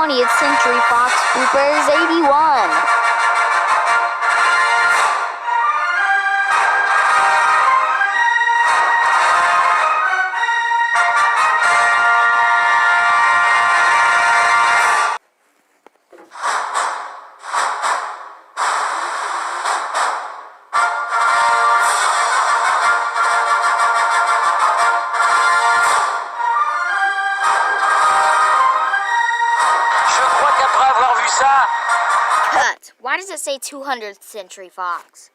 20th Century Fox Bloopers 81. Cut. Why does it say 200th Century Fox?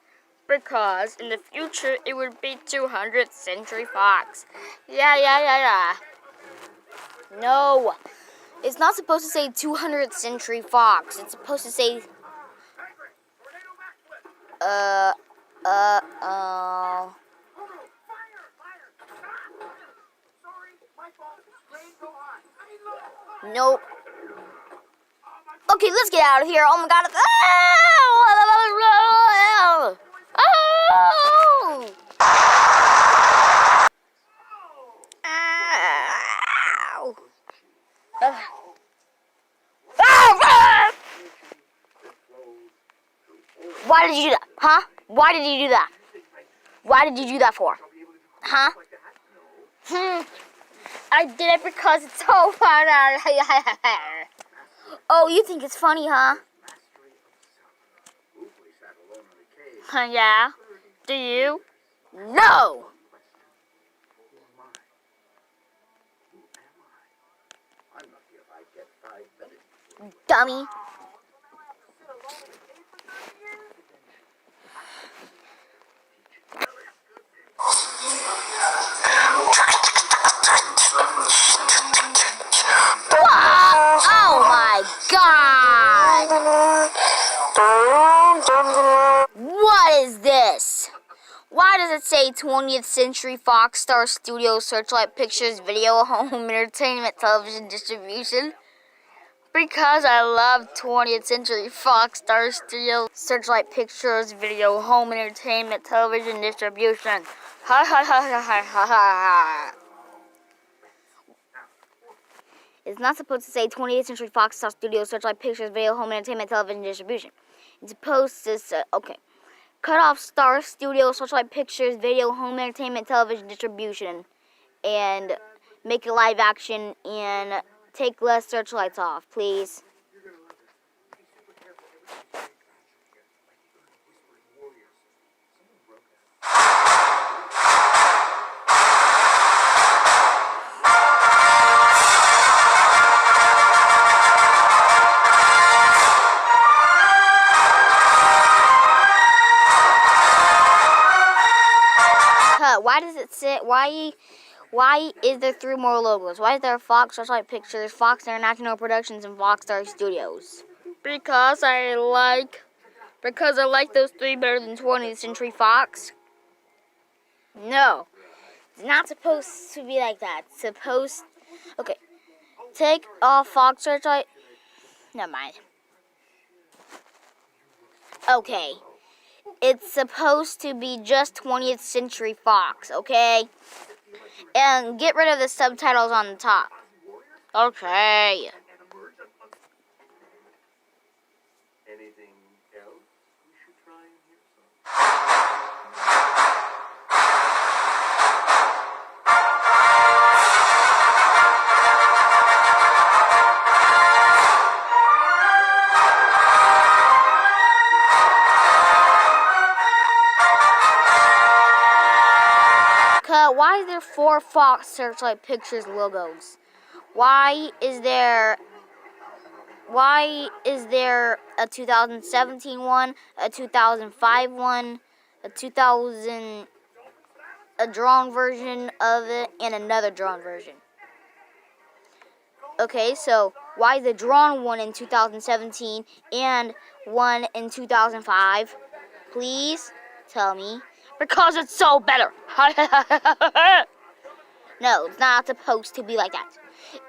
Because in the future it would be 200th Century Fox. Yeah. No. It's not supposed to say 200th Century Fox. It's supposed to say Nope. Okay, let's get out of here. Oh my god. Why did you do that? Huh? Why did you do that? Why did you do that for? Huh? I did it because it's so fun. Oh, you think it's funny, huh? Yeah? Do you? No! Dummy. Oh my god! What is this? Why does it say 20th Century Fox Star Studios Searchlight Pictures Video Home Entertainment Television Distribution? Because I love 20th Century Fox Star Studios Searchlight Pictures Video Home Entertainment Television Distribution. Ha ha ha ha ha ha ha. It's not supposed to say 20th Century Fox Star Studios Searchlight Pictures Video Home Entertainment Television Distribution. It's supposed to say, okay. Cut off Star Studios Searchlight Pictures Video Home Entertainment Television Distribution and make it live action and take less searchlights off, please. Why does it say, why is there 3 more logos? Why is there Fox Searchlight Pictures, Fox International Productions, and Fox Star Studios? Because I like those 3 better than 20th Century Fox. No, it's not supposed to be like that. It's supposed, okay, take off Fox Searchlight, never mind. Okay. It's supposed to be just 20th Century Fox, okay? And get rid of the subtitles on the top. Okay. Anything else we should try in here? Why is there 4 Fox Searchlight Pictures logos? Why is there a 2017 one, a 2005 one, a drawn version of it, and another drawn version? Okay, so why is the drawn one in 2017 and one in 2005? Please tell me. Because it's so better. No, it's not supposed to be like that.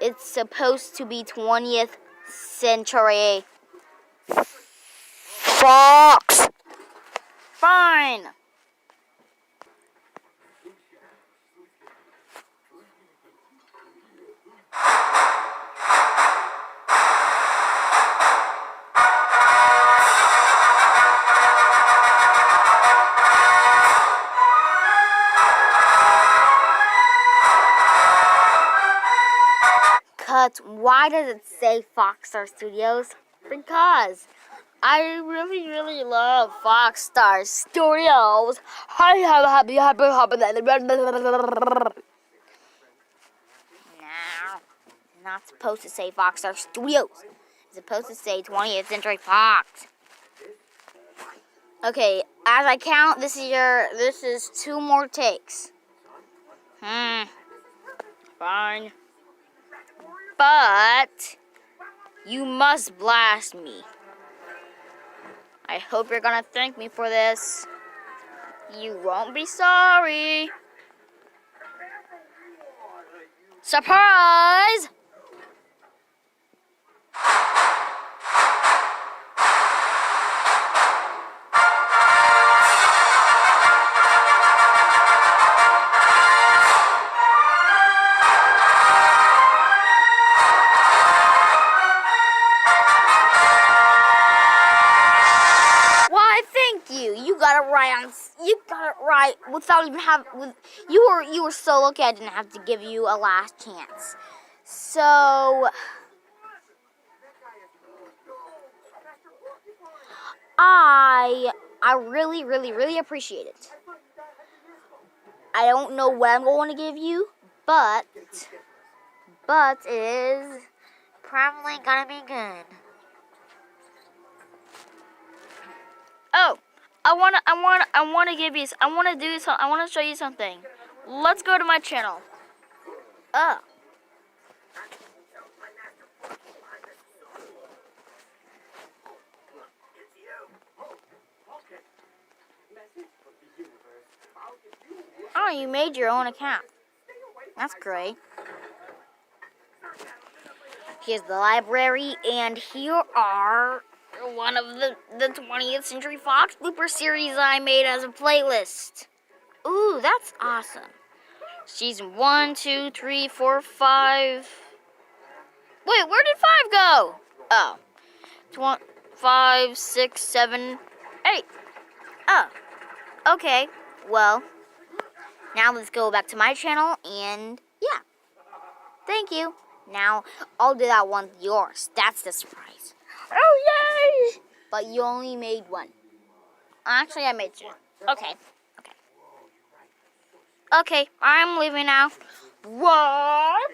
It's supposed to be 20th Century Fox. Fine. But why does it say Foxstar Studios? Because I really, really love Foxstar Studios. Now, it's not supposed to say Foxstar Studios. It's supposed to say 20th Century Fox. Okay, as I count, this is 2 more takes. Fine. But you must blast me. I hope you're gonna thank me for this. You won't be sorry. Surprise! Why, thank you. You got it right on. You got it right without even having. You were so lucky I didn't have to give you a last chance. So I really, really, really appreciate it. I don't know what I'm going to give you, but it is probably gonna be good. Oh, I wanna give you. I wanna do something. I wanna show you something. Let's go to my channel. Oh. Oh, you made your own account. That's great. Here's the library, and here are one of the 20th Century Fox Blooper series I made as a playlist. Ooh, that's awesome. Season 1, 2, 3, 4, 5. Wait, where did 5 go? Oh. 5, 6, 7, 8. Oh. Okay. Well, now let's go back to my channel, and yeah. Thank you. Now, I'll do that one with yours. That's the surprise. Oh, yay! But you only made 1. Actually, I made 2. Okay. Okay, I'm leaving now. What?